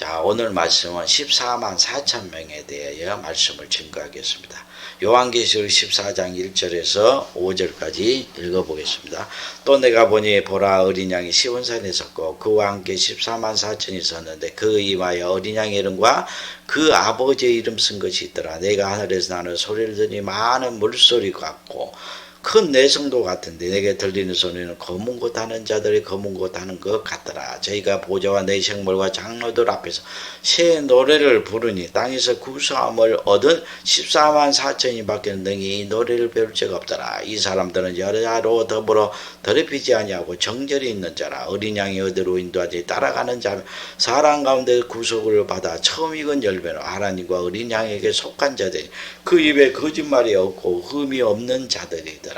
자, 오늘 말씀은 14만 4천 명에 대하여 말씀을 증거하겠습니다. 요한계시록 14장 1절에서 5절까지 읽어보겠습니다. 또 내가 보니 보라 어린 양이 시온산에 섰고 그와 함께 14만 4천이 섰는데 그 이마에 어린 양의 이름과 그 아버지의 이름 쓴 것이 있더라. 내가 하늘에서 나는 소리를 들으니 많은 물소리 같고 큰 내성도 같은데 내게 들리는 소리는 검은 곳 하는 자들이 검은 곳 하는 것 같더라. 저희가 보좌와 내생물과 장로들 앞에서 새 노래를 부르니 땅에서 구수함을 얻은 14만 4천이 밖에 능히 이 노래를 배울 자가 없더라. 이 사람들은 여자로 더불어 더럽히지 아니하고 정절이 있는 자라. 어린 양이 어디로 인도하지 따라가는 자며 사람 가운데 구속을 받아 처음 익은 열매로 하나님과 어린 양에게 속한 자들이 그 입에 거짓말이 없고 흠이 없는 자들이더라.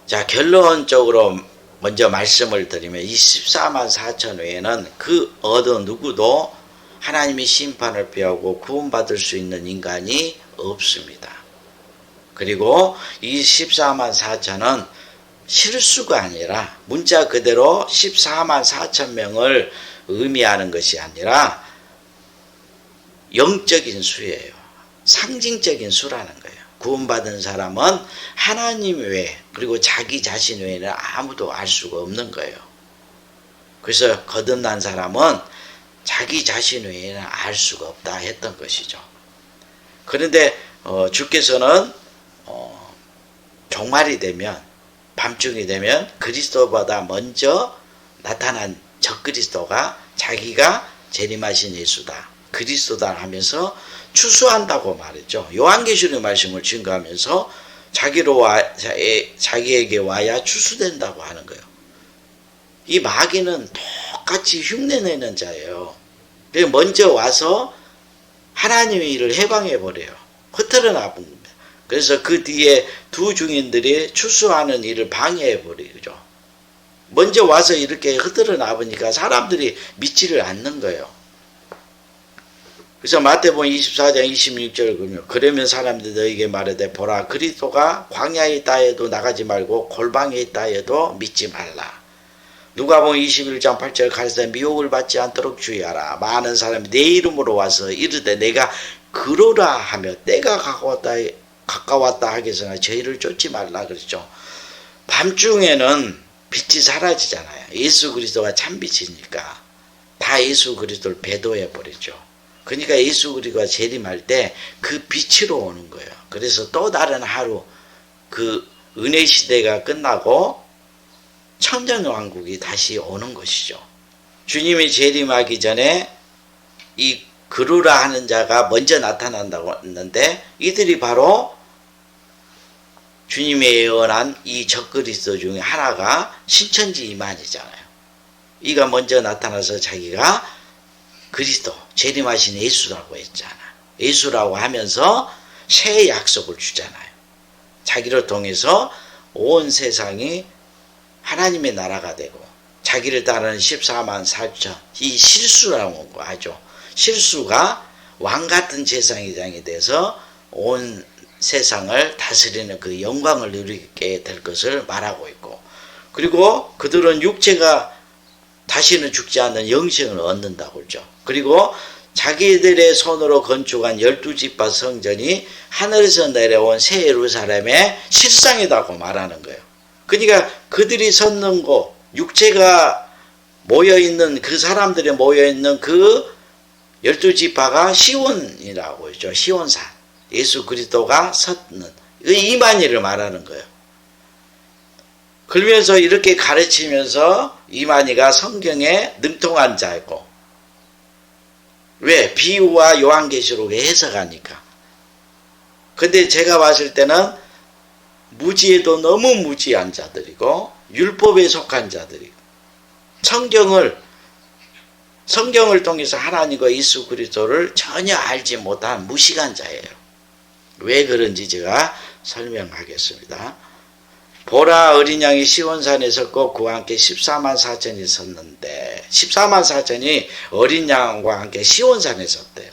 자, 결론적으로 먼저 말씀을 드리면 이 14만 4천 외에는 그 어느 누구도 하나님의 심판을 피하고 구원받을 수 있는 인간이 없습니다. 그리고 이 14만 4천은 실수가 아니라 문자 그대로 14만 4천 명을 의미하는 것이 아니라 영적인 수예요. 상징적인 수라는 거예요. 구원받은 사람은 하나님 외에 그리고 자기 자신 외에는 아무도 알 수가 없는 거예요. 그래서 거듭난 사람은 자기 자신 외에는 알 수가 없다 했던 것이죠. 그런데 주께서는 종말이 되면 밤중이 되면 그리스도보다 먼저 나타난 적그리스도가 자기가 재림하신 예수다, 그리스도다 하면서 추수한다고 말했죠. 요한계시록 말씀을 증거하면서 자기에게 와야 추수된다고 하는 거예요. 이 마귀는 똑같이 흉내내는 자예요. 먼저 와서 하나님의 일을 해방해버려요. 흩어져나쁜 겁니다. 그래서 그 뒤에 두 중인들이 추수하는 일을 방해해버리죠. 먼저 와서 이렇게 흩어져나보니까 사람들이 믿지를 않는 거예요. 그래서 마태복음 24장 26절 보면 그러면 사람들이 너에게 말하되 보라 그리스도가 광야에 있다 해도 나가지 말고 골방에 있다 해도 믿지 말라. 누가복음 21장 8절 가르쳐 미혹을 받지 않도록 주의하라. 많은 사람이 내 이름으로 와서 이르되 내가 그러라 하며 때가 가까웠다 하겠으나 저희를 쫓지 말라 그랬죠. 밤중에는 빛이 사라지잖아요. 예수 그리스도가 참빛이니까 다 예수 그리스도를 배도해 버리죠. 그러니까 예수 그리스도가 재림할 때 그 빛으로 오는 거예요. 그래서 또 다른 하루 그 은혜 시대가 끝나고 천년왕국이 다시 오는 것이죠. 주님이 재림하기 전에 이 그루라 하는 자가 먼저 나타난다고 했는데 이들이 바로 주님의 예언한 이 적그리스도 중에 하나가 신천지 이만희잖아요. 이가 먼저 나타나서 자기가 그리스도 재림하신 예수라고 했잖아. 예수라고 하면서 새 약속을 주잖아요. 자기를 통해서 온 세상이 하나님의 나라가 되고 자기를 따르는 14만 4천 이 실수라고 하죠. 실수가 왕같은 제사장이 돼서 온 세상을 다스리는 그 영광을 누리게 될 것을 말하고 있고, 그리고 그들은 육체가 다시는 죽지 않는 영생을 얻는다고 그러죠. 그리고 자기들의 손으로 건축한 12지파 성전이 하늘에서 내려온 새 예루살렘의 실상이라고 말하는 거예요. 그러니까 그들이 섰는 곳, 육체가 모여있는 그 사람들이 모여있는 그 12지파가 시온이라고 했죠. 시온산. 예수 그리스도가 섰는 이만희를 말하는 거예요. 그러면서 이렇게 가르치면서 이만희가 성경에 능통한 자이고, 왜? 비유와 요한계시록에 해석하니까. 근데 제가 봤을 때는 무지에도 너무 무지한 자들이고 율법에 속한 자들이고 성경을 통해서 하나님과 예수 그리스도를 전혀 알지 못한 무식한 자예요. 왜 그런지 제가 설명하겠습니다. 보라 어린 양이 시온산에 섰고 그와 함께 14만 4천이 섰는데 14만 4천이 어린 양과 함께 시온산에 섰대요.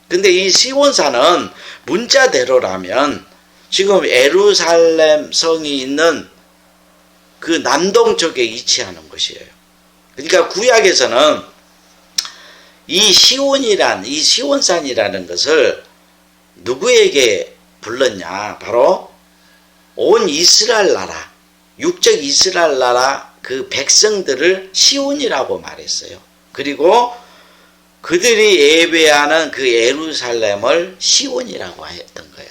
근데 이 시온산은 문자대로라면 지금 예루살렘 성이 있는 그 남동쪽에 위치하는 것이에요. 그러니까 구약에서는 이 시온산이라는 것을 누구에게 불렀냐? 바로 온 이스라엘 나라, 육적 이스라엘 나라 그 백성들을 시온이라고 말했어요. 그리고 그들이 예배하는 그 예루살렘을 시온이라고 했던 거예요.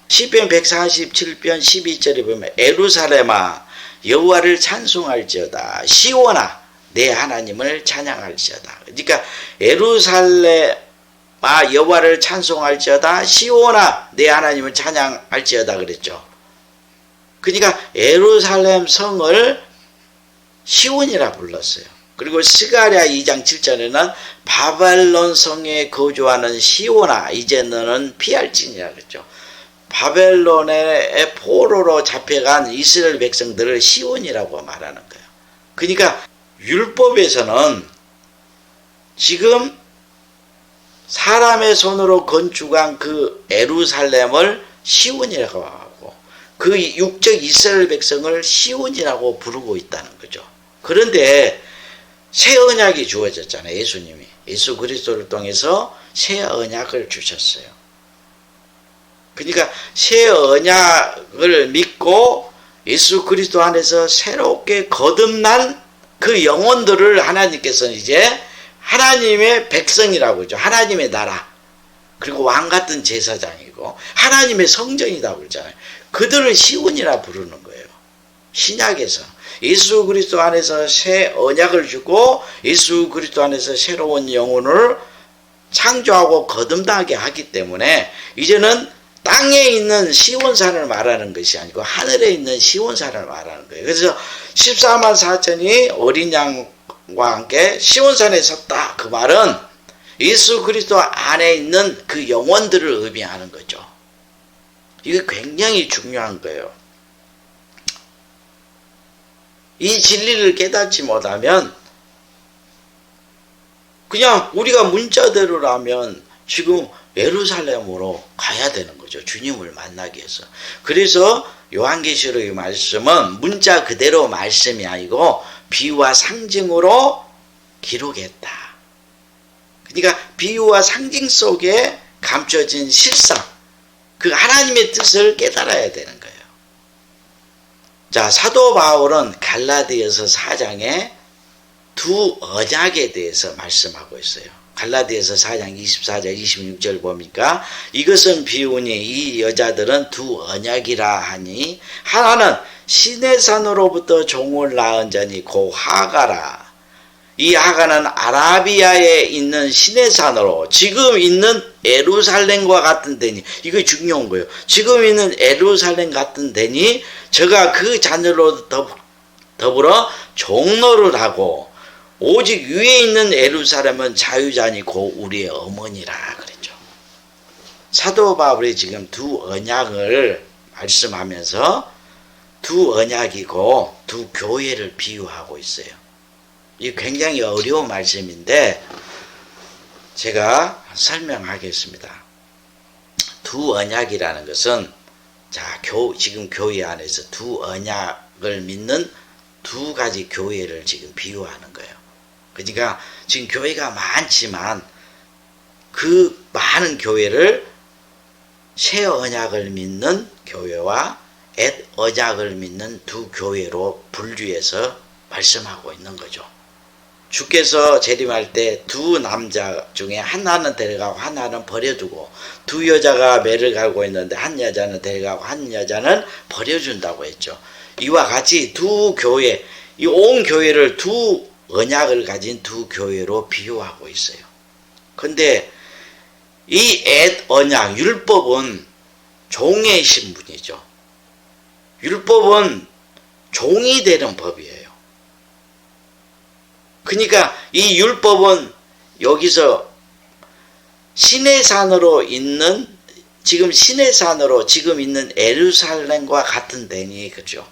시편 147편 12절에 보면 예루살렘아 여호와를 찬송할지어다, 시온아 내 하나님을 찬양할지어다. 그러니까 예루살렘아 여호와를 찬송할지어다, 시온아 내 하나님을 찬양할지어다 그랬죠. 그러니까 예루살렘 성을 시온이라 불렀어요. 그리고 스가랴 2장 7절에는 바벨론 성에 거주하는 시온아 이제 너는 피할지니라 그랬죠. 바벨론의 포로로 잡혀간 이스라엘 백성들을 시온이라고 말하는 거예요. 그러니까 율법에서는 지금 사람의 손으로 건축한 그 예루살렘을 시온이라고 하고 그 육적 이스라엘 백성을 시온이라고 부르고 있다는 거죠. 그런데 새 언약이 주어졌잖아요. 예수님이 예수 그리스도를 통해서 새 언약을 주셨어요. 그러니까 새 언약을 믿고 예수 그리스도 안에서 새롭게 거듭난 그 영혼들을 하나님께서는 이제 하나님의 백성이라고 하죠. 하나님의 나라, 그리고 왕같은 제사장이고 하나님의 성전이라고 그러잖아요. 그들을 시온이라 부르는 거예요. 신약에서 예수 그리스도 안에서 새 언약을 주고 예수 그리스도 안에서 새로운 영혼을 창조하고 거듭나게 하기 때문에 이제는 땅에 있는 시온산을 말하는 것이 아니고 하늘에 있는 시온산을 말하는 거예요. 그래서 14만 4천이 어린 양과 함께 시온산에 섰다. 그 말은 예수 그리스도 안에 있는 그 영혼들을 의미하는 거죠. 이게 굉장히 중요한 거예요. 이 진리를 깨닫지 못하면 그냥 우리가 문자대로라면 지금 예루살렘으로 가야 되는 거죠. 주님을 만나기 위해서. 그래서 요한계시록의 말씀은 문자 그대로 말씀이 아니고 비유와 상징으로 기록했다. 그러니까 비유와 상징 속에 감춰진 실상, 그 하나님의 뜻을 깨달아야 되는 거예요. 자, 사도 바울은 갈라디아서 4장에 두 언약에 대해서 말씀하고 있어요. 갈라디아서 4장 24절 26절 보니까 이것은 비유니 이 여자들은 두 언약이라 하니 하나는 시내산으로부터 종을 낳은 자니 곧 하가라. 이 하가는 아라비아에 있는 시내산으로 지금 있는 예루살렘과 같은 데니, 이거 중요한 거예요. 지금 있는 예루살렘 같은 데니 저가 그 자녀로 더불어 종로를 하고 오직 위에 있는 예루살렘은 자유자니 곧 우리의 어머니라 그랬죠. 사도 바울이 지금 두 언약을 말씀하면서 두 언약이고 두 교회를 비유하고 있어요. 이 굉장히 어려운 말씀인데 제가 설명하겠습니다. 두 언약이라는 것은 자, 지금 교회 안에서 두 언약을 믿는 두 가지 교회를 지금 비유하는 거예요. 그러니까 지금 교회가 많지만 그 많은 교회를 새 언약을 믿는 교회와 옛 언약을 믿는 두 교회로 분류해서 말씀하고 있는 거죠. 주께서 재림할 때 두 남자 중에 하나는 데려가고 하나는 버려두고 두 여자가 매를 갈고 있는데 한 여자는 데려가고 한 여자는 버려준다고 했죠. 이와 같이 두 교회, 이 온 교회를 두 언약을 가진 두 교회로 비유하고 있어요. 근데 이 옛 언약, 율법은 종의 신분이죠. 율법은 종이 되는 법이에요. 그러니까 이 율법은 여기서 시내산으로 있는, 지금 시내산으로 지금 있는 예루살렘과 같은 데니, 그죠?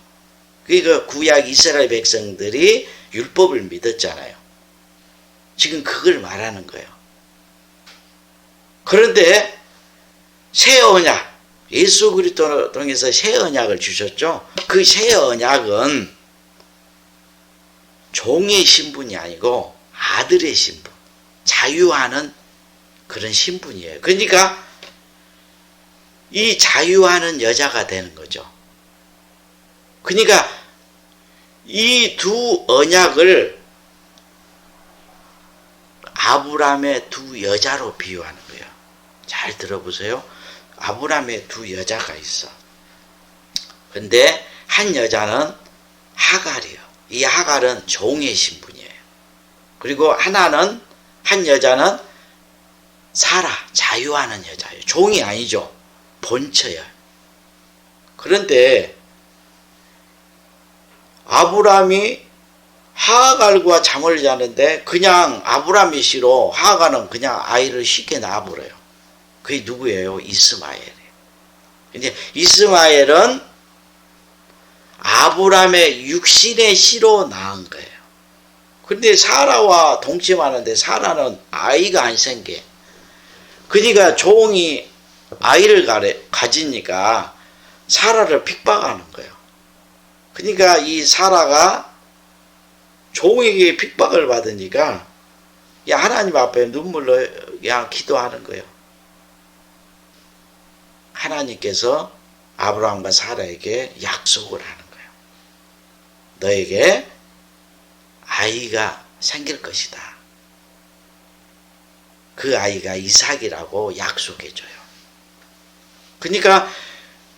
그러니까 구약 이스라엘 백성들이 율법을 믿었잖아요. 지금 그걸 말하는 거예요. 그런데 새 언약, 예수 그리스도를 통해서 새 언약을 주셨죠. 그 새 언약은 종의 신분이 아니고 아들의 신분, 자유하는 그런 신분이에요. 그러니까 이 자유하는 여자가 되는 거죠. 그러니까 이 두 언약을 아브라함의 두 여자로 비유하는 거예요. 잘 들어보세요. 아브라함의 두 여자가 있어. 근데 한 여자는 하갈이에요. 이 하갈은 종의 신분이에요. 그리고 한 여자는 사라, 자유하는 여자예요. 종이 아니죠. 본처예요. 그런데 아브라함이 하갈과 잠을 자는데 그냥 아브라함이 싫어. 하갈은 그냥 아이를 쉽게 낳아버려요. 그게 누구예요? 이스마엘이에요. 이제 이스마엘은 아브라함의 육신의 씨로 낳은 거예요. 근데 사라와 동침하는데 사라는 아이가 안 생겨. 그러니까 종이 아이를 가지니까 사라를 핍박하는 거예요. 그러니까 이 사라가 종에게 핍박을 받으니까 하나님 앞에 눈물로 그냥 기도하는 거예요. 하나님께서 아브라함과 사라에게 약속을 하는 거예요. 너에게 아이가 생길 것이다. 그 아이가 이삭이라고 약속해줘요. 그러니까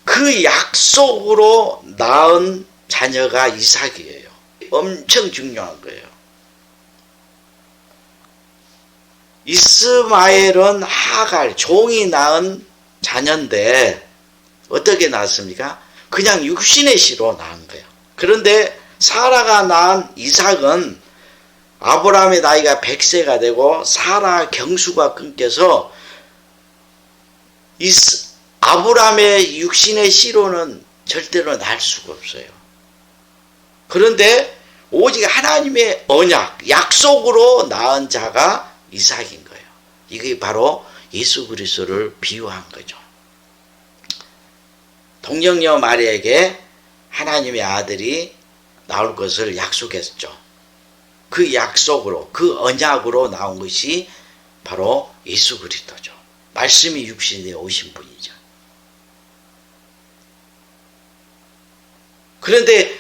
그 약속으로 낳은 자녀가 이삭이에요. 엄청 중요한 거예요. 이스마엘은 하갈, 종이 낳은 자녀인데 어떻게 낳았습니까? 그냥 육신의 씨로 낳은 거예요. 그런데 사라가 낳은 이삭은 아브라함의 나이가 100세가 되고 사라 경수가 끊겨서 아브라함의 육신의 씨로는 절대로 낳을 수가 없어요. 그런데 오직 하나님의 언약, 약속으로 낳은 자가 이삭인 거예요. 이게 바로 예수 그리스도를 비유한 거죠. 동정녀 마리아에게 하나님의 아들이 나올 것을 약속했죠. 그 약속으로, 그 언약으로 나온 것이 바로 예수 그리스도죠. 말씀이 육신에 오신 분이죠. 그런데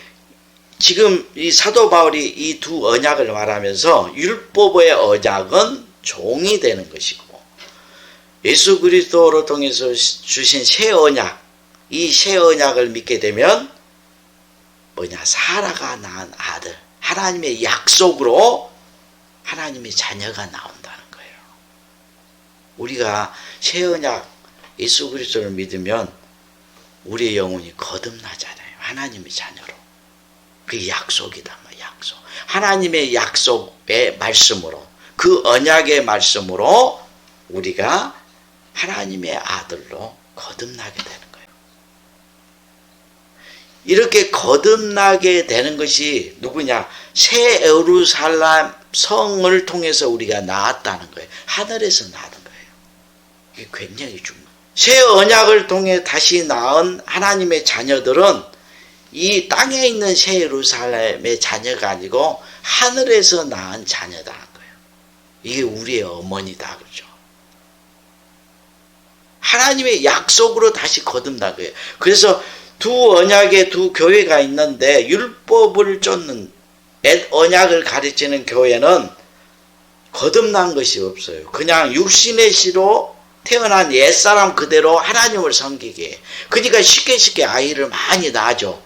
지금 이 사도 바울이 이 두 언약을 말하면서 율법의 언약은 종이 되는 것이고 예수 그리스도로 통해서 주신 새 언약, 이 새 언약을 믿게 되면 사라가 낳은 아들, 하나님의 약속으로 하나님의 자녀가 나온다는 거예요. 우리가 새 언약 예수 그리스도를 믿으면 우리의 영혼이 거듭나잖아요. 하나님의 자녀로. 그게 약속이다. 약속. 하나님의 약속의 말씀으로, 그 언약의 말씀으로 우리가 하나님의 아들로 거듭나게 되는 거예요. 이렇게 거듭나게 되는 것이 누구냐? 새 예루살렘 성을 통해서 우리가 나왔다는 거예요. 하늘에서 나는 거예요. 이게 굉장히 중요해요. 새 언약을 통해 다시 낳은 하나님의 자녀들은 이 땅에 있는 새 예루살렘의 자녀가 아니고 하늘에서 낳은 자녀다는 거예요. 이게 우리의 어머니다 그러죠. 하나님의 약속으로 다시 거듭난 거예요. 그래서 두 언약의 두 교회가 있는데 율법을 쫓는 언약을 가르치는 교회는 거듭난 것이 없어요. 그냥 육신의 씨로 태어난 옛사람 그대로 하나님을 섬기게. 그러니까 쉽게 아이를 많이 낳아줘.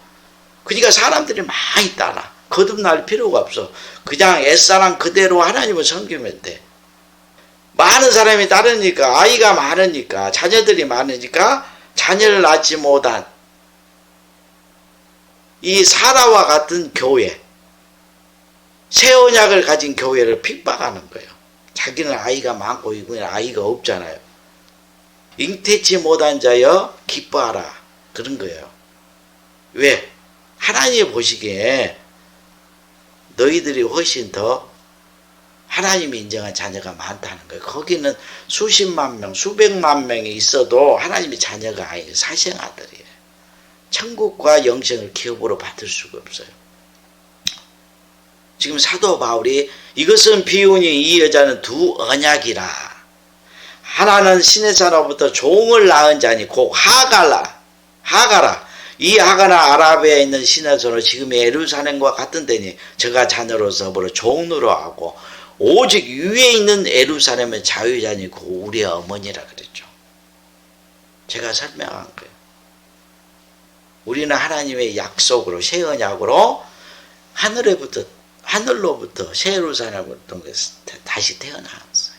그러니까 사람들이 많이 따라. 거듭날 필요가 없어. 그냥 옛사람 그대로 하나님을 섬기면 돼. 많은 사람이 따르니까, 아이가 많으니까, 자녀들이 많으니까 자녀를 낳지 못한 이 사라와 같은 교회, 새 언약을 가진 교회를 핍박하는 거예요. 자기는 아이가 많고 이분은 아이가 없잖아요. 잉태치 못한 자여 기뻐하라. 그런 거예요. 왜? 하나님이 보시기에 너희들이 훨씬 더 하나님이 인정한 자녀가 많다는 거예요. 거기는 수십만 명, 수백만 명이 있어도 하나님의 자녀가 아니에요. 사생아들이에요. 천국과 영생을 기업으로 받을 수가 없어요. 지금 사도 바울이 이것은 비유니 이 여자는 두 언약이라. 하나는 신의 자로부터 종을 낳은 자니 곧 하가라. 이 하가는 아라비아에 있는 신의 자로 지금의 예루살렘과 같은 데니 저가 자녀로서 더불어 종으로 하고 오직 위에 있는 예루살렘의 자유자니 곧 우리의 어머니라 그랬죠. 제가 설명한 거예요. 우리는 하나님의 약속으로 새 언약으로 하늘로부터 새 예루살렘으로 다시 태어났어요.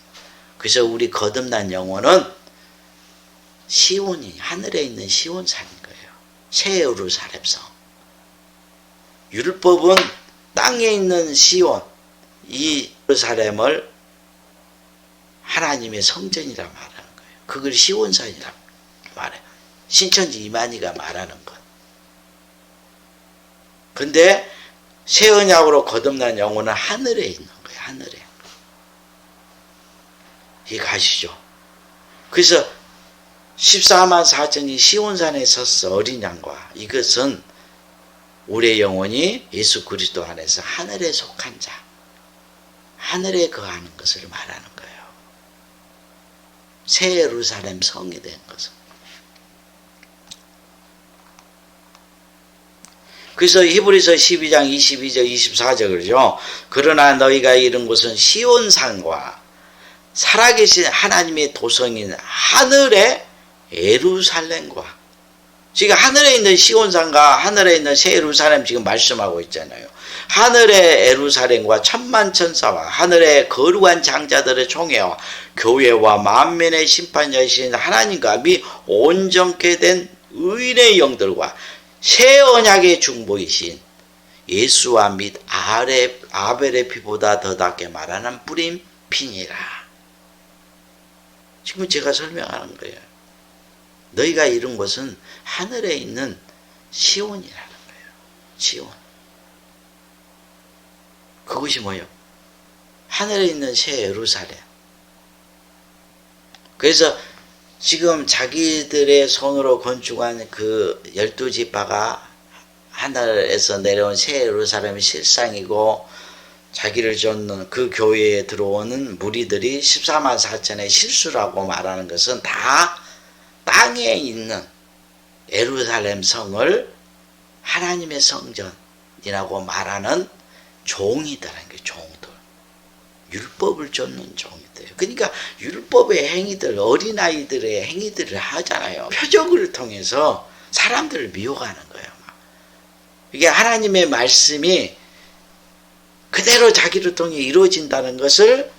그래서 우리 거듭난 영혼은 시온이 하늘에 있는 시온산인 거예요. 새 예루살렘 성. 율법은 땅에 있는 시온, 이 예루살렘을 하나님의 성전이라 말하는 거예요. 그걸 시온산이라 말해요. 신천지 이만희가 말하는 것. 근데 새 언약으로 거듭난 영혼은 하늘에 있는 거예요. 하늘에. 이해 가시죠? 그래서 14만 4천이 시온산에 섰어. 어린 양과. 이것은 우리의 영혼이 예수 그리스도 안에서 하늘에 속한 자, 하늘에 거하는 것을 말하는 거예요. 새 예루살렘 성이 된 것은. 그래서 히브리서 12장 22절 24절 그러죠. 그러나 너희가 이른 곳은 시온산과 살아계신 하나님의 도성인 하늘의 예루살렘과, 지금 하늘에 있는 시온산과 하늘에 있는 새 예루살렘 지금 말씀하고 있잖아요. 하늘의 예루살렘과 천만 천사와 하늘의 거룩한 장자들의 총회와 교회와 만민의 심판자이신 하나님과 및 온전케 된 의인의 영들과 새 언약의 중보이신 예수와 및 아벨의 피보다 더 낫게 말하는 뿌린 피니라. 지금 제가 설명하는 거예요. 너희가 이룬 것은 하늘에 있는 시온이라는 거예요. 시온. 그것이 뭐예요? 하늘에 있는 새 예루살렘. 그래서 지금 자기들의 손으로 건축한 그 12지파가 하늘에서 내려온 새 예루살렘의 실상이고, 자기를 쫓는 그 교회에 들어오는 무리들이 14만 4천의 실수라고 말하는 것은 다 땅에 있는 예루살렘 성을 하나님의 성전이라고 말하는 종이다라는 게, 종들. 율법을 쫓는 종이들. 그러니까 율법의 행위들, 어린아이들의 행위들을 하잖아요. 표적을 통해서 사람들을 미혹하는 거예요. 이게 하나님의 말씀이 그대로 자기를 통해 이루어진다는 것을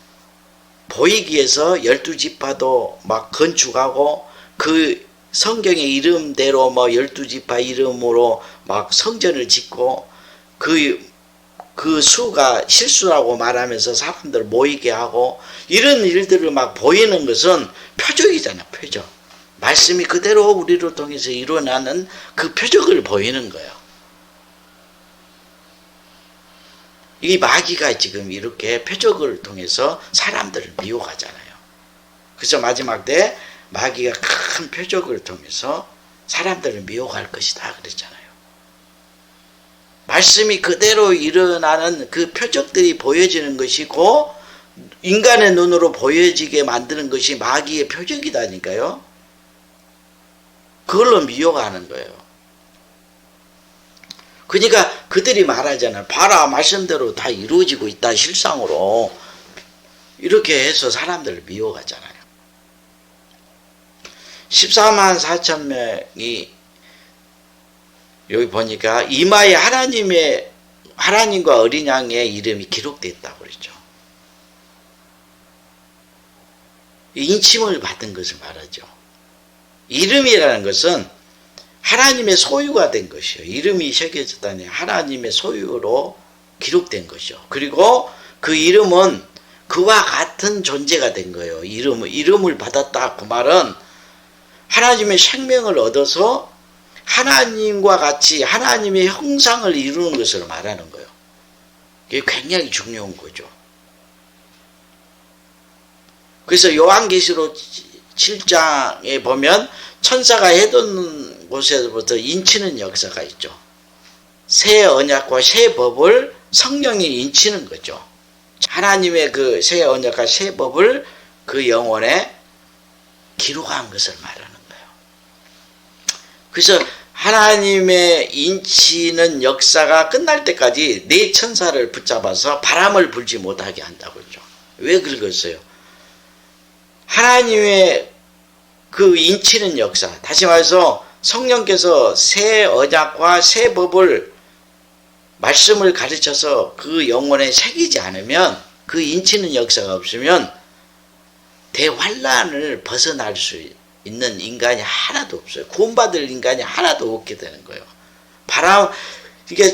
보이기 위해서 12지파도 막 건축하고, 그 성경의 이름대로 뭐 12지파 이름으로 막 성전을 짓고, 그 수가 실수라고 말하면서 사람들 모이게 하고, 이런 일들을 막 보이는 것은 표적이잖아. 표적. 말씀이 그대로 우리를 통해서 일어나는 그 표적을 보이는 거예요. 이 마귀가 지금 이렇게 표적을 통해서 사람들을 미혹하잖아요. 그래서 마지막 때 마귀가 큰 표적을 통해서 사람들을 미혹할 것이다 그랬잖아요. 말씀이 그대로 일어나는 그 표적들이 보여지는 것이고, 인간의 눈으로 보여지게 만드는 것이 마귀의 표적이다니까요. 그걸로 미혹하는 거예요. 그러니까 그들이 말하잖아요. 봐라, 말씀대로 다 이루어지고 있다, 실상으로. 이렇게 해서 사람들을 미혹하잖아요. 14만 4천 명이 여기 보니까 이마에 하나님과 어린 양의 이름이 기록되어 있다고 그랬죠. 인침을 받은 것을 말하죠. 이름이라는 것은 하나님의 소유가 된 것이요. 이름이 새겨졌다니 하나님의 소유로 기록된 것이요. 그리고 그 이름은 그와 같은 존재가 된 거예요. 이름을 받았다. 그 말은 하나님의 생명을 얻어서 하나님과 같이 하나님의 형상을 이루는 것을 말하는 거예요. 이게 굉장히 중요한 거죠. 그래서 요한계시록 7장에 보면 천사가 해돋는 곳에서부터 인치는 역사가 있죠. 새 언약과 새 법을 성령이 인치는 거죠. 하나님의 그 새 언약과 새 법을 그 영혼에 기록한 것을 말하는 거예요. 그래서 하나님의 인치는 역사가 끝날 때까지 네 천사를 붙잡아서 바람을 불지 못하게 한다고 그러죠. 왜 그러겠어요? 하나님의 그 인치는 역사, 다시 말해서 성령께서 새 언약과 새 법을 말씀을 가르쳐서 그 영혼에 새기지 않으면, 그 인치는 역사가 없으면 대환란을 벗어날 수 있는 인간이 하나도 없어요. 구원받을 인간이 하나도 없게 되는 거예요. 바람, 이게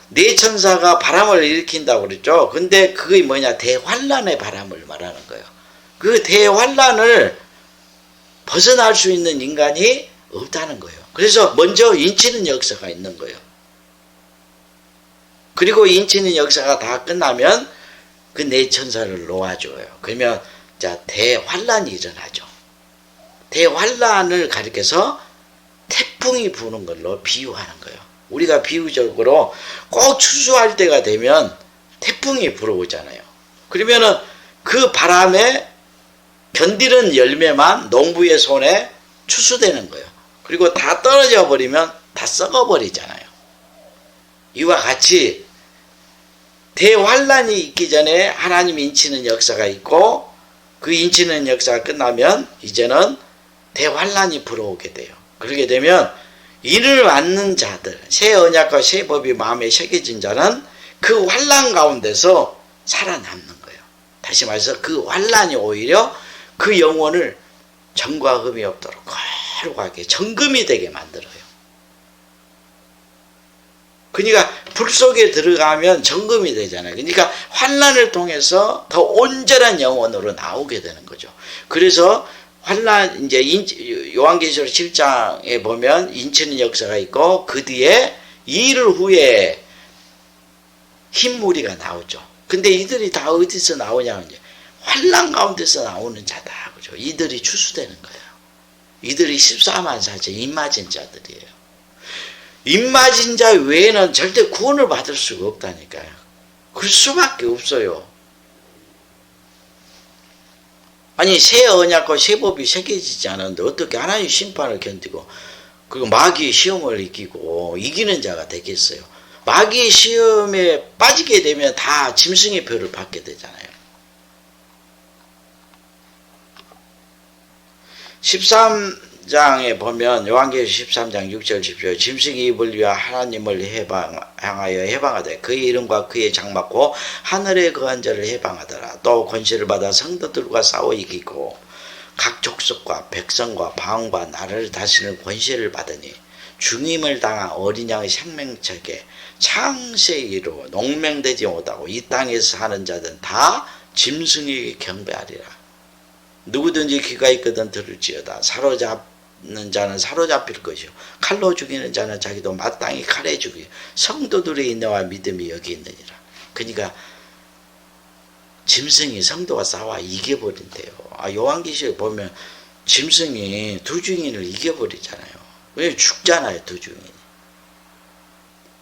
네 천사가 바람을 일으킨다고 그랬죠. 근데 그게 뭐냐? 대환란의 바람을 말하는 거예요. 그 대환란을 벗어날 수 있는 인간이 없다는 거예요. 그래서 먼저 인치는 역사가 있는 거예요. 그리고 인치는 역사가 다 끝나면 그 네 천사를 놓아줘요. 그러면 자, 대환란이 일어나죠. 대환란을 가리켜서 태풍이 부는 걸로 비유하는 거예요. 우리가 비유적으로 꼭 추수할 때가 되면 태풍이 불어오잖아요. 그러면은 그 바람에 견디는 열매만 농부의 손에 추수되는 거예요. 그리고 다 떨어져 버리면 다 썩어버리잖아요. 이와 같이 대환란이 있기 전에 하나님 인치는 역사가 있고, 그 인치는 역사가 끝나면 이제는 대환란이 불어오게 돼요. 그러게 되면 이를 받는 자들, 새 언약과 새 법이 마음에 새겨진 자는 그 환란 가운데서 살아남는 거예요. 다시 말해서 그 환란이 오히려 그 영혼을 정과 흠이 없도록 거룩하게 정금이 되게 만들어요. 그러니까 불 속에 들어가면 정금이 되잖아요. 그러니까 환란을 통해서 더 온전한 영혼으로 나오게 되는 거죠. 그래서 환란, 이제 요한계시록 7장에 보면 인치는 역사가 있고, 그 뒤에 이일 후에 흰무리가 나오죠. 근데 이들이 다 어디서 나오냐? 환란 가운데서 나오는 자다. 그죠? 이들이 추수되는 거예요. 이들이 14만 4천 입맞은 자들이에요. 입맞은 자 외에는 절대 구원을 받을 수가 없다니까요. 그럴 수밖에 없어요. 아니, 새 언약과 새 법이 새겨지지 않았는데 어떻게 하나님 심판을 견디고 그리고 마귀의 시험을 이기고 이기는 자가 되겠어요? 마귀의 시험에 빠지게 되면 다 짐승의 표를 받게 되잖아요. 13장에 보면 요한계시록 13장 6절 10절 짐승이 입을 위하여 하나님을 향하여 해방하되 그의 이름과 그의 장막고 하늘에 거한 자를 해방하더라. 또 권세를 받아 성도들과 싸워 이기고 각 족속과 백성과 방과 나라를 다스리는 권세를 받으니 중임을 당한 어린 양의 생명책에 창세에 이르고 농맹되지 못하고 이 땅에서 사는 자들은 다 짐승에게 경배하리라. 누구든지 귀가 있거든 들을지어다. 사로잡는 자는 사로잡힐 것이요 칼로 죽이는 자는 자기도 마땅히 칼에 죽이요 성도들의 인내와 믿음이 여기 있느니라. 그러니까 짐승이 성도가 싸워 이겨버린대요. 요한계시록에 보면 짐승이 두 증인을 이겨버리잖아요. 왜 죽잖아요, 두 증인이.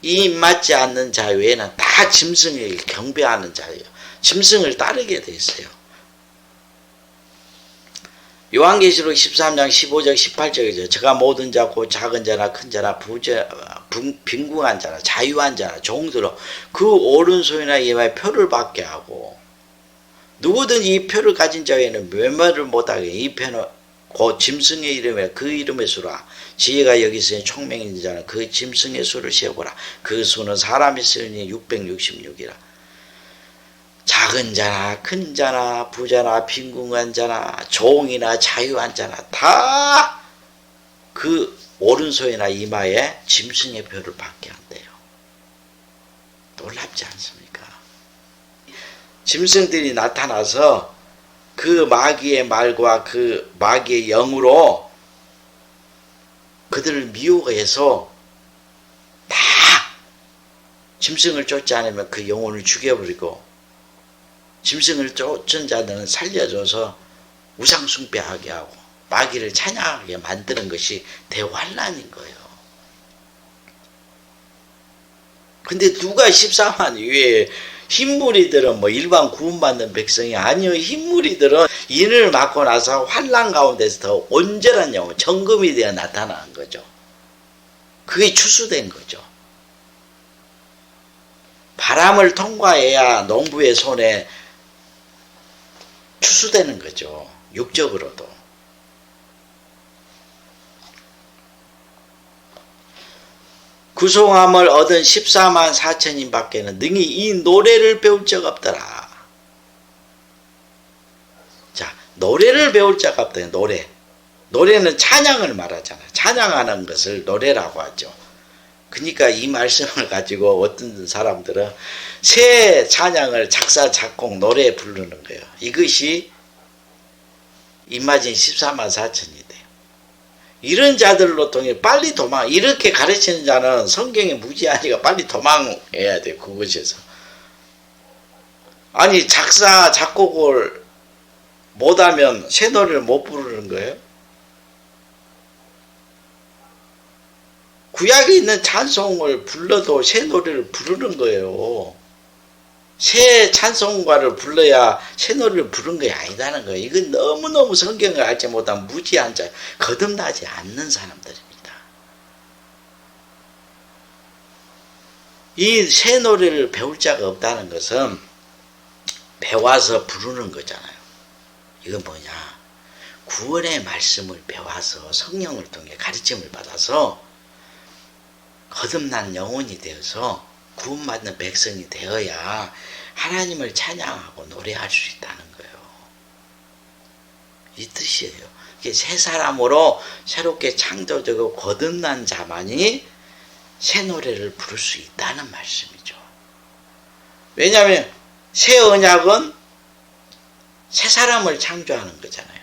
이 맞지 않는 자 외에는 다 짐승에게 경배하는 자예요. 짐승을 따르게 돼 있어요. 요한계시록 13장 15절 18절이죠. 저가 모든 자 곧 작은 자나 큰 자나 빈궁한 자나 자유한 자나 종들로 그 오른손이나 이마에 표를 받게 하고 누구든지 이 표를 가진 자에는 멸망을 못하게 이 표는 곧 짐승의 이름에 그 이름의 수라. 지혜가 여기 있으니 총명이 있는 자는 그 짐승의 수를 세어보라. 그 수는 사람이 쓰니 666이라. 작은 자나 큰 자나 부자나 빈궁한 자나 종이나 자유한 자나 다 그 오른손이나 이마에 짐승의 표를 받게 한대요. 놀랍지 않습니까? 짐승들이 나타나서 그 마귀의 말과 그 마귀의 영으로 그들을 미혹해서 다 짐승을 쫓지 않으면 그 영혼을 죽여버리고 짐승을 쫓은 자들은 살려줘서 우상숭배하게 하고 마귀를 찬양하게 만드는 것이 대환란인 거예요. 근데 누가 14만 이외에 흰무리들은 뭐 일반 구원받는 백성이 아니요. 흰무리들은 인을 맞고 나서 환란 가운데서 더 온전한 영혼, 정금이 되어 나타나는 거죠. 그게 추수된 거죠. 바람을 통과해야 농부의 손에 추수되는 거죠. 육적으로도. 구속함을 얻은 14만 4천인 밖에는 능히 이 노래를 배울 자가 없더라. 자, 노래를 배울 자가 없다. 노래. 노래는 찬양을 말하잖아. 찬양하는 것을 노래라고 하죠. 그러니까 이 말씀을 가지고 어떤 사람들은 새 찬양을 작사, 작곡, 노래에 부르는 거예요. 이것이 임마진 14만 4천이 돼요. 이런 자들로 통해 빨리 이렇게 가르치는 자는 성경에 무지하니까 빨리 도망해야 돼, 그곳에서. 아니, 작사, 작곡을 못하면 새 노래를 못 부르는 거예요? 구약에 있는 찬송을 불러도 새 노래를 부르는 거예요. 새 찬송가를 불러야 새 노래를 부른 게 아니다는 거예요. 이건 너무너무 성경을 알지 못한 무지한 자, 거듭나지 않는 사람들입니다. 이 새 노래를 배울 자가 없다는 것은 배워서 부르는 거잖아요. 이건 뭐냐? 구원의 말씀을 배워서 성령을 통해 가르침을 받아서 거듭난 영혼이 되어서 구원받는 백성이 되어야 하나님을 찬양하고 노래할 수 있다는 거예요. 이 뜻이에요. 새 사람으로 새롭게 창조되고 거듭난 자만이 새 노래를 부를 수 있다는 말씀이죠. 왜냐하면 새 언약은 새 사람을 창조하는 거잖아요.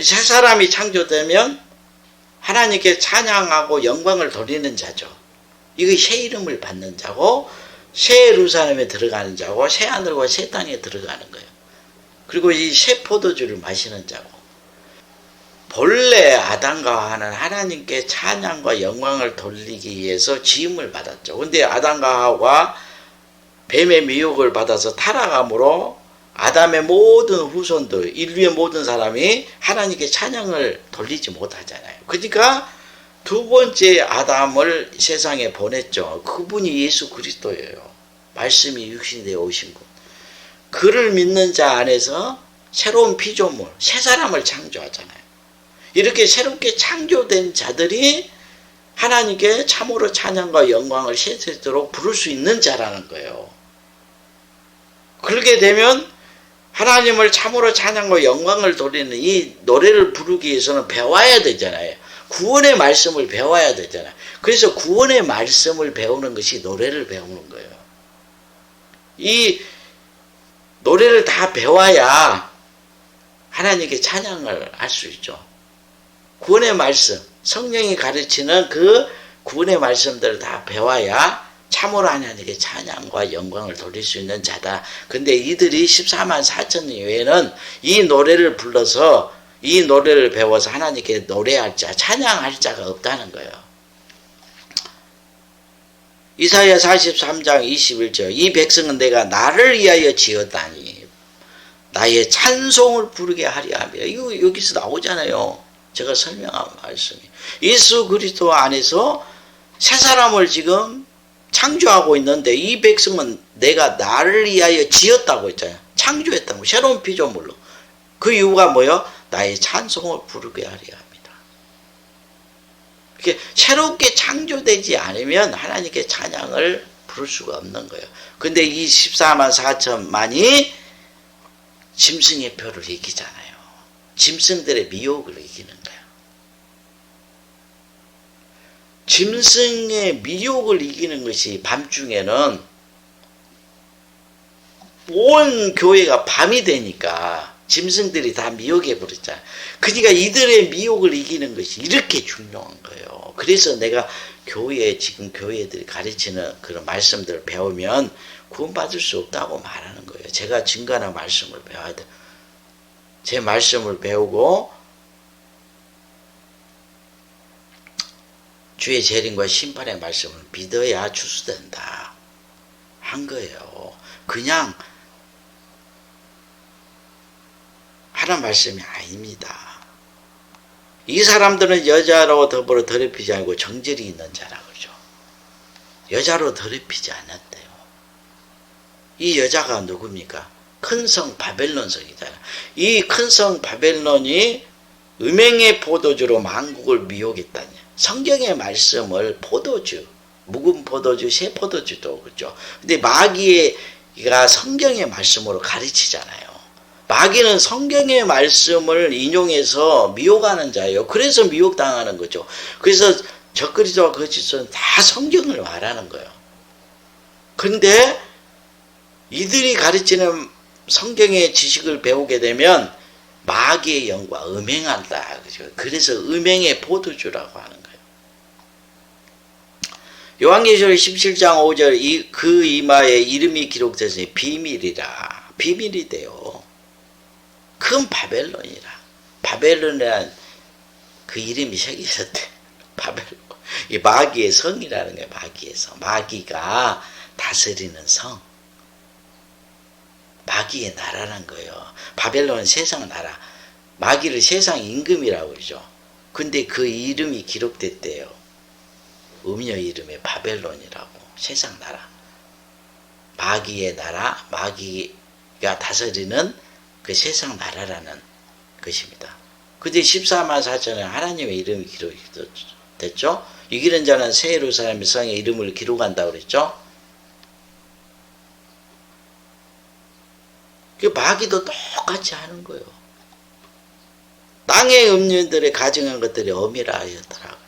새 사람이 창조되면 하나님께 찬양하고 영광을 돌리는 자죠. 이거 새 이름을 받는 자고 새 예루살렘에 들어가는 자고 새 하늘과 새 땅에 들어가는 거예요. 그리고 이 새 포도주를 마시는 자고 본래 아담과 하와는 하나님께 찬양과 영광을 돌리기 위해서 지음을 받았죠. 근데 아담과 하와가 뱀의 미혹을 받아서 타락함으로 아담의 모든 후손들, 인류의 모든 사람이 하나님께 찬양을 돌리지 못하잖아요. 그러니까 두 번째 아담을 세상에 보냈죠. 그분이 예수 그리스도예요. 말씀이 육신이 되어 오신 분. 그를 믿는 자 안에서 새로운 피조물, 새 사람을 창조하잖아요. 이렇게 새롭게 창조된 자들이 하나님께 참으로 찬양과 영광을 세세토록 부를 수 있는 자라는 거예요. 그렇게 되면 하나님을 참으로 찬양과 영광을 돌리는 이 노래를 부르기 위해서는 배워야 되잖아요. 구원의 말씀을 배워야 되잖아요. 그래서 구원의 말씀을 배우는 것이 노래를 배우는 거예요. 이 노래를 다 배워야 하나님께 찬양을 할 수 있죠. 구원의 말씀, 성령이 가르치는 그 구원의 말씀들을 다 배워야 참으로 하나님께 찬양과 영광을 돌릴 수 있는 자다. 근데 이들이 14만 4천 이외에는 이 노래를 불러서 이 노래를 배워서 하나님께 노래할 자, 찬양할 자가 없다는 거예요. 이사야 43장 21절 이 백성은 내가 나를 위하여 지었다니 나의 찬송을 부르게 하려 함이라. 이거 여기서 나오잖아요. 제가 설명한 말씀이. 예수 그리스도 안에서 새 사람을 지금 창조하고 있는데 이 백성은 내가 나를 위하여 지었다고 했잖아요. 창조했다고. 새로운 피조물로. 그 이유가 뭐예요? 나의 찬송을 부르게 하려 합니다. 이렇게 새롭게 창조되지 않으면 하나님께 찬양을 부를 수가 없는 거예요. 근데 이 14만 4천만이 짐승의 표를 이기잖아요. 짐승들의 미혹을 이기는 거예요. 짐승의 미혹을 이기는 것이 밤중에는 온 교회가 밤이 되니까 짐승들이 다 미혹해 버렸잖아요. 그러니까 이들의 미혹을 이기는 것이 이렇게 중요한 거예요. 그래서 내가 지금 교회들이 가르치는 그런 말씀들을 배우면 구원받을 수 없다고 말하는 거예요. 제가 증거나 말씀을 배워야 돼요. 제 말씀을 배우고 주의 재림과 심판의 말씀을 믿어야 추수된다 한 거예요. 그냥 하는 말씀이 아닙니다. 이 사람들은 여자로 더불어 더럽히지 않고 정절이 있는 자라 그러죠. 여자로 더럽히지 않았대요. 이 여자가 누굽니까? 큰 성 바벨론 성이잖아요. 이 큰 성 바벨론이 음행의 포도주로 만국을 미혹했다니. 성경의 말씀을 포도주, 묵은 포도주, 새 포도주도 그렇죠. 근데 마귀가 성경의 말씀으로 가르치잖아요. 마귀는 성경의 말씀을 인용해서 미혹하는 자예요. 그래서 미혹당하는 거죠. 그래서 적그리스도와 거짓은 다 성경을 말하는 거예요. 그런데 이들이 가르치는 성경의 지식을 배우게 되면 마귀의 영과 음행한다. 그래서 음행의 포도주라고 하는 거예요. 요한계시록 17장 5절 그 이마에 이름이 기록되으니 비밀이라. 비밀이 돼요. 큰 바벨론이라. 바벨론이란 그 이름이 새겨졌대. 바벨론. 이 마귀의 성이라는 거예요. 마귀의 성. 마귀가 다스리는 성. 마귀의 나라라는 거예요. 바벨론은 세상 나라. 마귀를 세상 임금이라고 그러죠. 근데 그 이름이 기록됐대요. 음녀 이름에 바벨론이라고. 세상 나라. 마귀의 나라, 마귀가 다스리는 그 세상 나라라는 것입니다. 근데 14만 4천에 하나님의 이름이 기록됐죠. 이기는 자는 새 예루살렘 성의 이름을 기록한다고 그랬죠. 그 마귀도 똑같이 하는 거예요. 땅의 음녀들의 가증한 것들이 엄밀하 하였더라.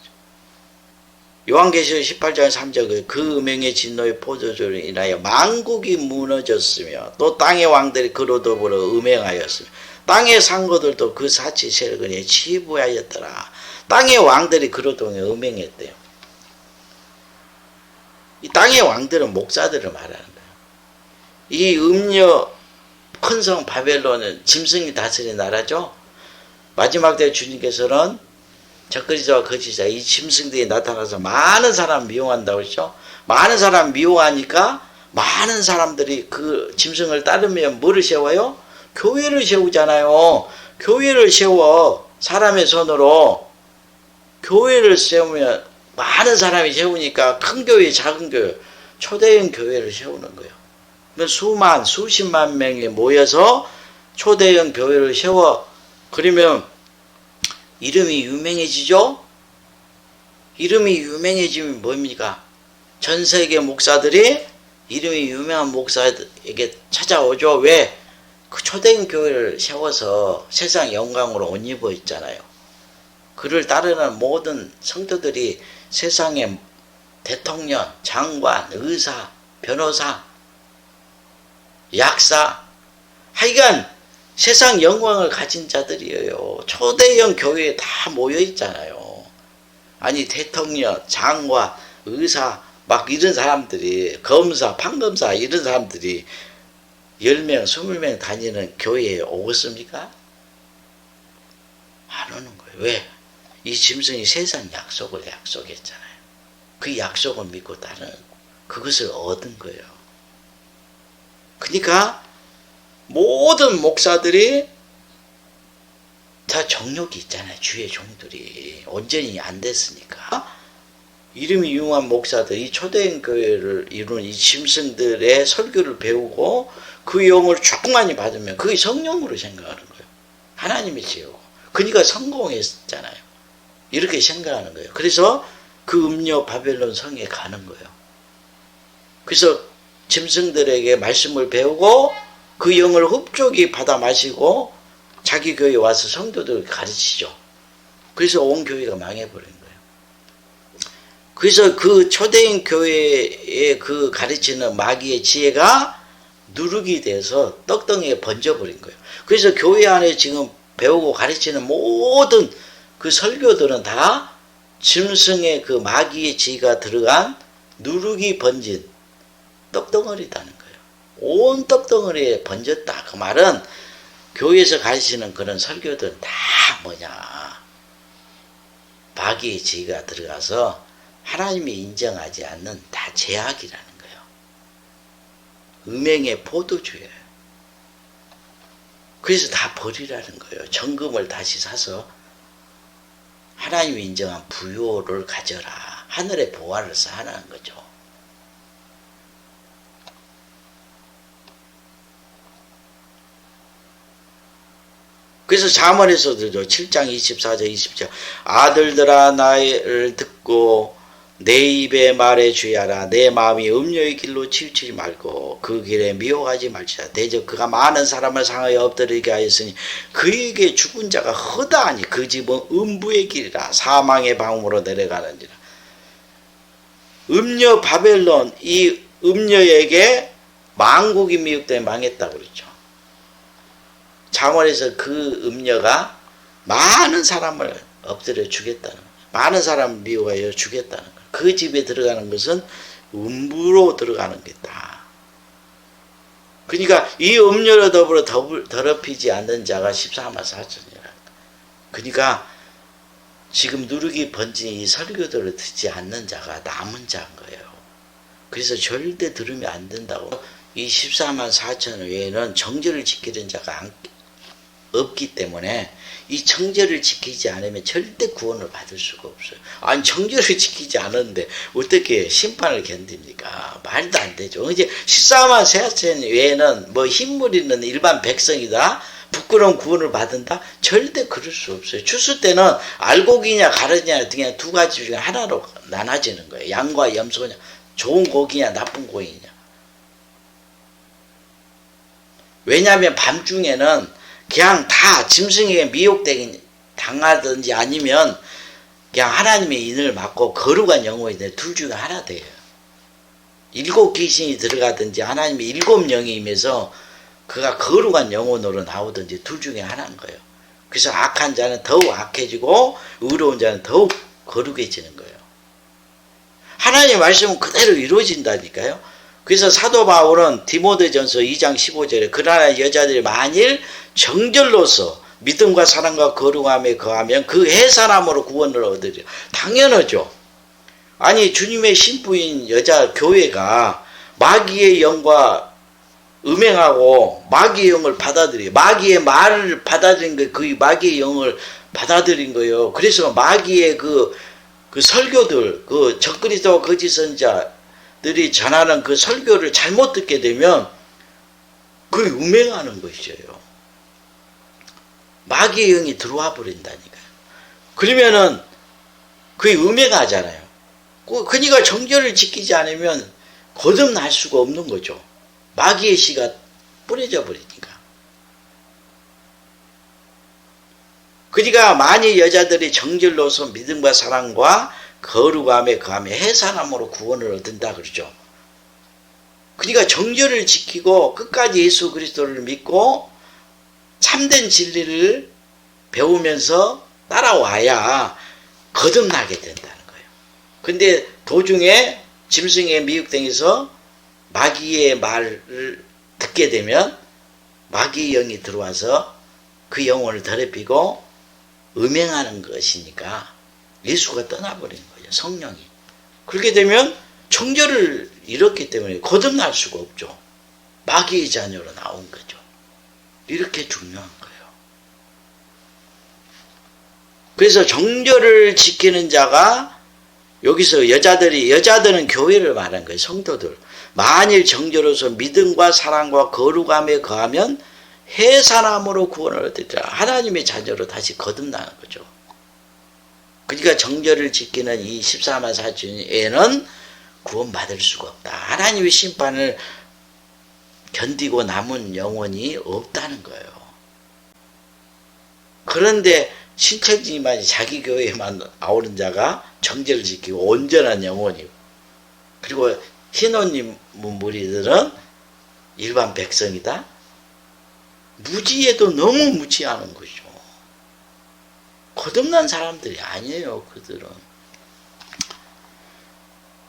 요한계시록 18장 3절 그 음행의 진노의 포도주로 인하여 만국이 무너졌으며 또 땅의 왕들이 그로 더불어 음행하였으며 땅의 상고들도 그 사치 세력에 치부하였더라. 땅의 왕들이 그로 동해 음행했대요. 이 땅의 왕들은 목사들을 말하는 거예요. 이 음녀 큰 성 바벨론은 짐승이 다스리는 나라죠. 마지막 때 주님께서는 적그리스도와 거짓자 이 짐승들이 나타나서 많은 사람 미용한다고 했죠. 많은 사람 미용하니까 많은 사람들이 그 짐승을 따르면 뭐를 세워요? 교회를 세우잖아요. 교회를 세워. 사람의 손으로 교회를 세우면 많은 사람이 세우니까 큰 교회, 작은 교회, 초대형 교회를 세우는 거예요. 수만, 수십만 명이 모여서 초대형 교회를 세워. 그러면 이름이 유명해지죠? 이름이 유명해지면 뭡니까? 전 세계 목사들이 이름이 유명한 목사에게 찾아오죠. 왜? 그 초대형 교회를 세워서 세상 영광으로 옷 입어 있잖아요. 그를 따르는 모든 성도들이 세상의 대통령, 장관, 의사, 변호사, 약사, 하여간 세상 영광을 가진 자들이에요. 초대형 교회에 다 모여 있잖아요. 아니 대통령, 장관, 의사 막 이런 사람들이 검사, 판검사 이런 사람들이 10명, 20명 다니는 교회에 오겠습니까? 안 오는 거예요. 왜? 이 짐승이 세상 약속을 약속했잖아요. 그 약속을 믿고 따르는 그것을 얻은 거예요. 그러니까 모든 목사들이 다 정욕이 있잖아요. 주의 종들이 온전히 안 됐으니까 이름이 유명한 목사들, 이 초대형 교회를 이루는 이 짐승들의 설교를 배우고 그 영을 충만히 받으면 그게 성령으로 생각하는 거예요. 하나님이 지고 그러니까 성공했잖아요. 이렇게 생각하는 거예요. 그래서 그 음녀 바벨론 성에 가는 거예요. 그래서 짐승들에게 말씀을 배우고 그 영을 흡족히 받아 마시고 자기 교회에 와서 성도들을 가르치죠. 그래서 온 교회가 망해버린 거예요. 그래서 그 초대인 교회에 그 가르치는 마귀의 지혜가 누룩이 돼서 떡덩이에 번져버린 거예요. 그래서 교회 안에 지금 배우고 가르치는 모든 그 설교들은 다 짐승의 그 마귀의 지혜가 들어간 누룩이 번진 떡덩어리다는 거예요. 온 떡덩어리에 번졌다. 그 말은 교회에서 가르치는 그런 설교들은 다 뭐냐, 마귀의 지혜가 들어가서 하나님이 인정하지 않는 다 죄악이라는 거예요. 음행의 포도주예요. 그래서 다 버리라는 거예요. 정금을 다시 사서 하나님이 인정한 부요를 가져라. 하늘의 보화를 쌓아라는 거죠. 그래서 잠언에서도 7장 24절 20절 아들들아 나를 듣고 내 입의 말에 주의하라. 내 마음이 음료의 길로 치우치지 말고 그 길에 미혹하지 말지라. 대저 그가 많은 사람을 상하여 엎드리게 하였으니 그에게 죽은 자가 허다하니 그 집은 음부의 길이라 사망의 방으로 내려가는지라. 음녀 바벨론, 이 음녀에게 만국이 미혹되어 망했다 그러죠. 잠언에서 그 음녀가 많은 사람을 엎드려 주겠다는 거예요. 많은 사람을 미워하여 주겠다는 거예요. 그 집에 들어가는 것은 음부로 들어가는 거다. 그러니까 이 음녀로 더불어 더럽히지 않는 자가 14만 4천이라. 그러니까 지금 누룩이 번진 이 설교들을 듣지 않는 자가 남은 자인 거예요. 그래서 절대 들으면 안 된다고. 이 14만 4천 외에는 정죄를 지키는 자가 없기 때문에 이 정죄를 지키지 않으면 절대 구원을 받을 수가 없어요. 아니 정죄를 지키지 않았는데 어떻게 심판을 견딥니까? 말도 안 되죠. 이제 14만 4천 외에는 뭐 힘물 있는 일반 백성이다 부끄러운 구원을 받은다? 절대 그럴 수 없어요. 추수 때는 알고기냐 가르냐 그냥 두 가지 중에 하나로 나눠지는 거예요. 양과 염소냐 좋은 고기냐 나쁜 고기냐. 왜냐하면 밤중에는 그냥 다 짐승에게 미혹되긴 당하든지 아니면 그냥 하나님의 인을 받고 거룩한 영혼이 돼. 둘 중에 하나 돼요. 7 귀신이 들어가든지 하나님의 7 영이 임해서 그가 거룩한 영혼으로 나오든지 둘 중에 하나인 거예요. 그래서 악한 자는 더욱 악해지고 의로운 자는 더욱 거룩해지는 거예요. 하나님의 말씀은 그대로 이루어진다니까요. 그래서 사도 바울은 디모데전서 2장 15절에 그러나 여자들이 만일 정절로서 믿음과 사랑과 거룩함에 거하면 그 해산함으로 구원을 얻으리라. 당연하죠. 아니 주님의 신부인 여자 교회가 마귀의 영과 음행하고 마귀의 영을 받아들여요. 마귀의 말을 받아들인 거예요. 그 마귀의 영을 받아들인 거예요. 그래서 마귀의 그 설교들, 그 적그리스도와 거짓 선자들이 전하는 그 설교를 잘못 듣게 되면 그 음행하는 것이에요. 마귀의 영이 들어와 버린다니까요. 그러면은 그게 음행하잖아요. 그러니까 정죄를 지키지 않으면 거듭날 수가 없는 거죠. 마귀의 씨가 뿌려져 버리니까. 그러니까 만일 여자들이 정죄로서 믿음과 사랑과 거룩함에 거하며 해산함으로 구원을 얻는다 그러죠. 그러니까 정죄를 지키고 끝까지 예수 그리스도를 믿고 참된 진리를 배우면서 따라와야 거듭나게 된다는 거예요. 근데 도중에 짐승의 미혹당해서 마귀의 말을 듣게 되면 마귀의 영이 들어와서 그 영혼을 더럽히고 음행하는 것이니까 예수가 떠나버린 거예요. 성령이. 그렇게 되면 정죄를 잃었기 때문에 거듭날 수가 없죠. 마귀의 자녀로 나온 거죠. 이렇게 중요한 거예요. 그래서 정죄를 지키는 자가 여기서 여자들은 교회를 말한 거예요. 성도들. 만일 정죄로서 믿음과 사랑과 거룩함에 거하면 해산함으로 구원을 얻으리라. 하나님의 자녀로 다시 거듭나는 거죠. 그러니까 정죄를 지키는 이 14만 4천에는 구원받을 수가 없다. 하나님의 심판을 견디고 남은 영혼이 없다는 거예요. 그런데 신천지만이 자기 교회에만 나오는 자가 정죄를 지키고 온전한 영혼이고, 그리고 흰옷 입은 무리들은 일반 백성이다. 무지에도 너무 무지하는 것이죠. 거듭난 사람들이 아니에요. 그들은.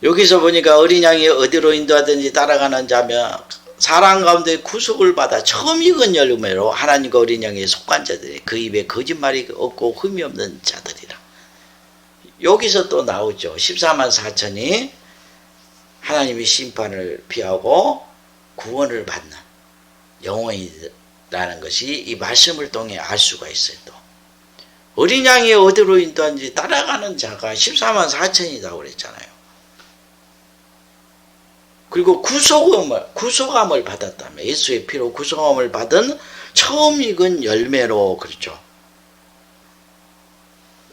여기서 보니까 어린 양이 어디로 인도하든지 따라가는 자며 사람 가운데 구속을 받아 처음 익은 열매로 하나님과 어린 양에 속한 자들이 그 입에 거짓말이 없고 흠이 없는 자들이라. 여기서 또 나오죠. 14만 4천이 하나님의 심판을 피하고 구원을 받는 영혼이라는 것이 이 말씀을 통해 알 수가 있어요. 또 어린 양이 어디로 인도한지 따라가는 자가 14만 4천이라고 그랬잖아요. 그리고 구속함을 받았다며, 예수의 피로 구속함을 받은 처음 익은 열매로, 그렇죠.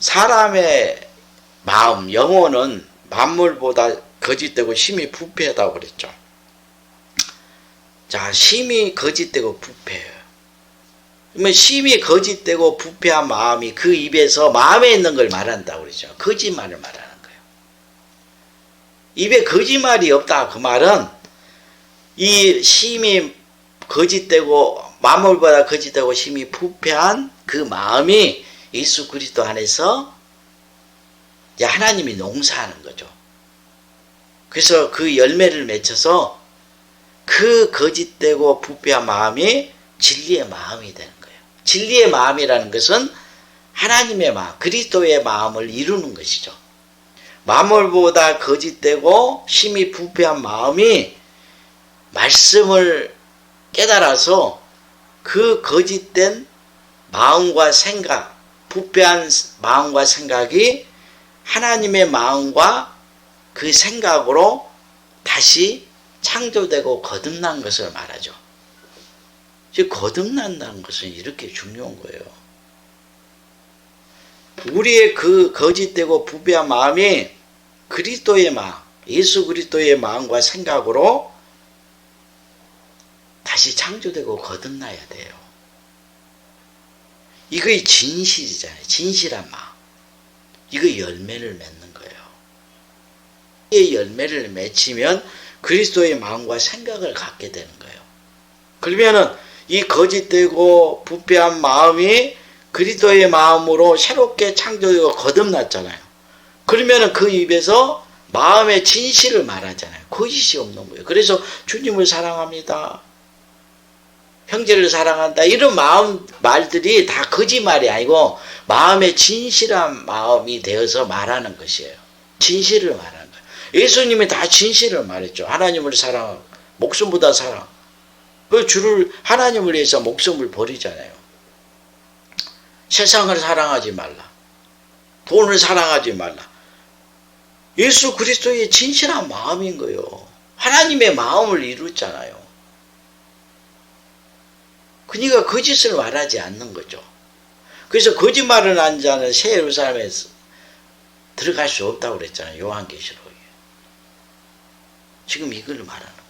사람의 마음, 영혼은 만물보다 거짓되고 심히 부패하다고 그랬죠. 자, 심히 거짓되고 부패해요. 그러면 심히 거짓되고 부패한 마음이 그 입에서 마음에 있는 걸 말한다고 그러죠. 거짓말을 말하는 거예요. 입에 거짓말이 없다. 그 말은 이 심히 거짓되고 만물보다 거짓되고 심히 부패한 그 마음이 예수 그리스도 안에서 이제 하나님이 농사하는 거죠. 그래서 그 열매를 맺혀서 그 거짓되고 부패한 마음이 진리의 마음이 되는 거예요. 진리의 마음이라는 것은 하나님의 마음, 그리스도의 마음을 이루는 것이죠. 만물보다 거짓되고 심히 부패한 마음이 말씀을 깨달아서 그 거짓된 마음과 생각, 부패한 마음과 생각이 하나님의 마음과 그 생각으로 다시 창조되고 거듭난 것을 말하죠. 즉 거듭난다는 것은 이렇게 중요한 거예요. 우리의 그 거짓되고 부패한 마음이 그리스도의 마음, 예수 그리스도의 마음과 생각으로 다시 창조되고 거듭나야 돼요. 이거의 진실이잖아요. 진실한 마음. 이거 열매를 맺는 거예요. 이 열매를 맺히면 그리스도의 마음과 생각을 갖게 되는 거예요. 그러면은 이 거짓되고 부패한 마음이 그리스도의 마음으로 새롭게 창조되고 거듭났잖아요. 그러면은 그 입에서 마음의 진실을 말하잖아요. 거짓이 없는 거예요. 그래서 주님을 사랑합니다, 형제를 사랑한다, 이런 마음 말들이 다 거짓말이 아니고 마음의 진실한 마음이 되어서 말하는 것이에요. 진실을 말하는 거예요. 예수님이 다 진실을 말했죠. 하나님을 사랑하고 목숨보다 사랑. 그 주를 하나님을 위해서 목숨을 버리잖아요. 세상을 사랑하지 말라, 돈을 사랑하지 말라. 예수 그리스도의 진실한 마음인 거예요. 하나님의 마음을 이루었잖아요. 그러니까 거짓을 말하지 않는 거죠. 그래서 거짓말을 한 자는 새 예루살렘에 들어갈 수 없다고 그랬잖아요. 요한계시록에. 지금 이걸 말하는 거예요.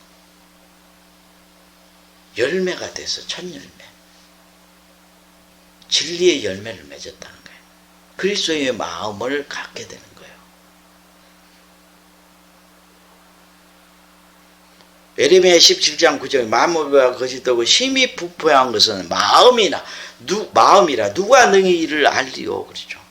열매가 돼서 첫 열매, 진리의 열매를 맺었다는 거예요. 그리스도의 마음을 갖게 되는 거예요. 예레미야 17장 9절에 만물보다 거짓되고 심히 부패한 것은 마음이라 누가 능히 이를 알리오, 그러죠.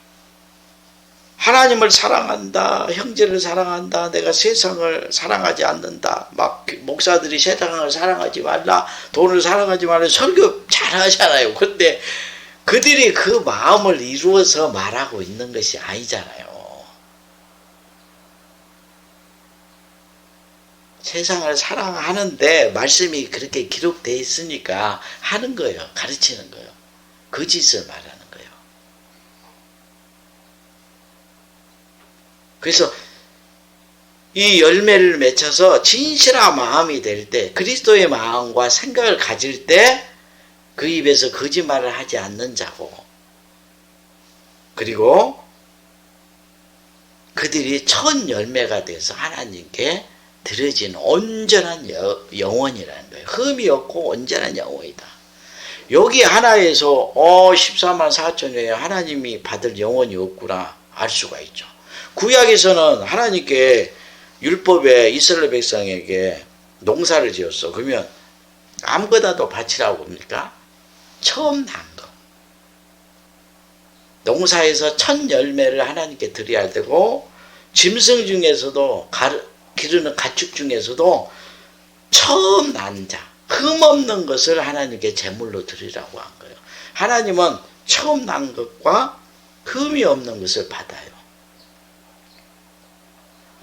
하나님을 사랑한다, 형제를 사랑한다, 내가 세상을 사랑하지 않는다, 막 목사들이 세상을 사랑하지 말라, 돈을 사랑하지 말라 설교 잘 하잖아요. 근데 그들이 그 마음을 이루어서 말하고 있는 것이 아니잖아요. 세상을 사랑하는데 말씀이 그렇게 기록되어 있으니까 하는 거예요. 가르치는 거예요. 거짓을 말하는 거예요. 그래서 이 열매를 맺혀서 진실한 마음이 될 때, 그리스도의 마음과 생각을 가질 때 그 입에서 거짓말을 하지 않는 자고, 그리고 그들이 첫 열매가 돼서 하나님께 드려진 온전한 영혼이라는 거예요. 흠이 없고 온전한 영혼이다. 여기 하나에서 14만 4천여에 하나님이 받을 영혼이 없구나 알 수가 있죠. 구약에서는 하나님께 율법에 이스라엘 백성에게 농사를 지었어. 그러면 아무거나도 바치라고 합니까? 처음 난 거. 농사에서 첫 열매를 하나님께 드려야 되고, 짐승 중에서도 기르는 가축 중에서도 처음 난 자, 흠 없는 것을 하나님께 제물로 드리라고 한 거예요. 하나님은 처음 난 것과 흠이 없는 것을 받아요.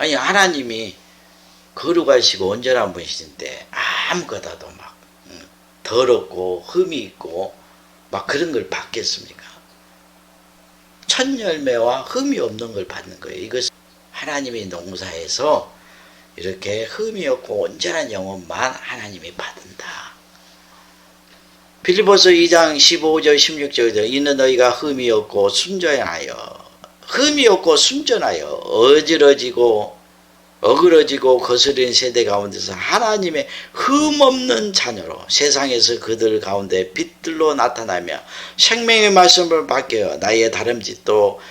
아니 하나님이 거룩하시고 온전한 분이신데 아무거나도 막 더럽고 흠이 있고 막 그런 걸 받겠습니까? 첫 열매와 흠이 없는 걸 받는 거예요. 이것은 하나님의 농사에서 이렇게 흠이 없고 온전한 영혼만 하나님이 받는다. 빌립보서 2장 15절 16절에 이는 너희가 흠이 없고 순전하여 어그러지고 거스린 세대 가운데서 하나님의 흠없는 자녀로 세상에서 그들 가운데 빛들로 나타나며 생명의 말씀을 받게 나의 다름짓도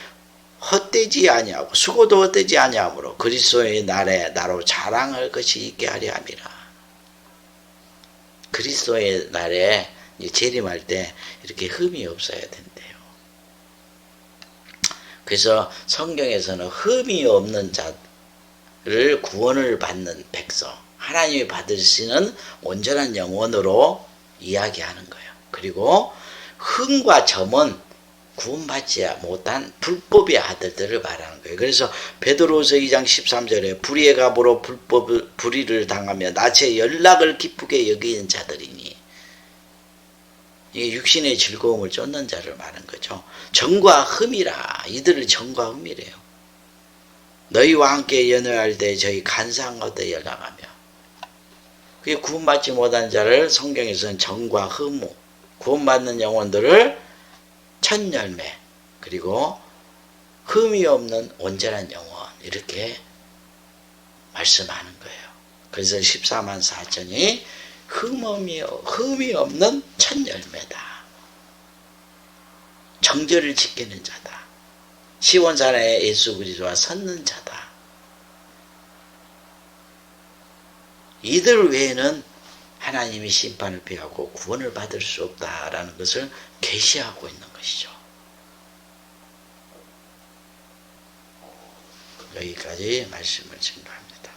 헛되지 아니하고 수고도 헛되지 아니하므로 그리스도의 날에 나로 자랑할 것이 있게 하려 함이라. 그리스도의 날에 재림할 때 이렇게 흠이 없어야 된대요. 그래서 성경에서는 흠이 없는 자를 구원을 받는 백성, 하나님이 받으시는 온전한 영혼으로 이야기하는 거예요. 그리고 흠과 점은 구원받지 못한 불법의 아들들을 말하는 거예요. 그래서 베드로후서 2장 13절에 불의의 갑으로 불의를 당하며 낯의 연락을 기쁘게 여기는 자들이니, 이게 육신의 즐거움을 쫓는 자를 말하는 거죠. 정과 흠이라. 이들을 정과 흠이래요. 너희와 함께 연회할 때 저희 간사한 것에 연락하며. 그게 구원받지 못한 자를 성경에서는 정과 흠, 구원받는 영혼들을 첫 열매, 그리고 흠이 없는 온전한 영혼, 이렇게 말씀하는 거예요. 그래서 14만 4천이 흠이 없는 첫 열매다. 정절을 지키는 자다. 시온산에 예수 그리스도와 섰는 자다. 이들 외에는 하나님이 심판을 피하고 구원을 받을 수 없다라는 것을 계시하고 있는 것이죠. 여기까지 말씀을 증거합니다.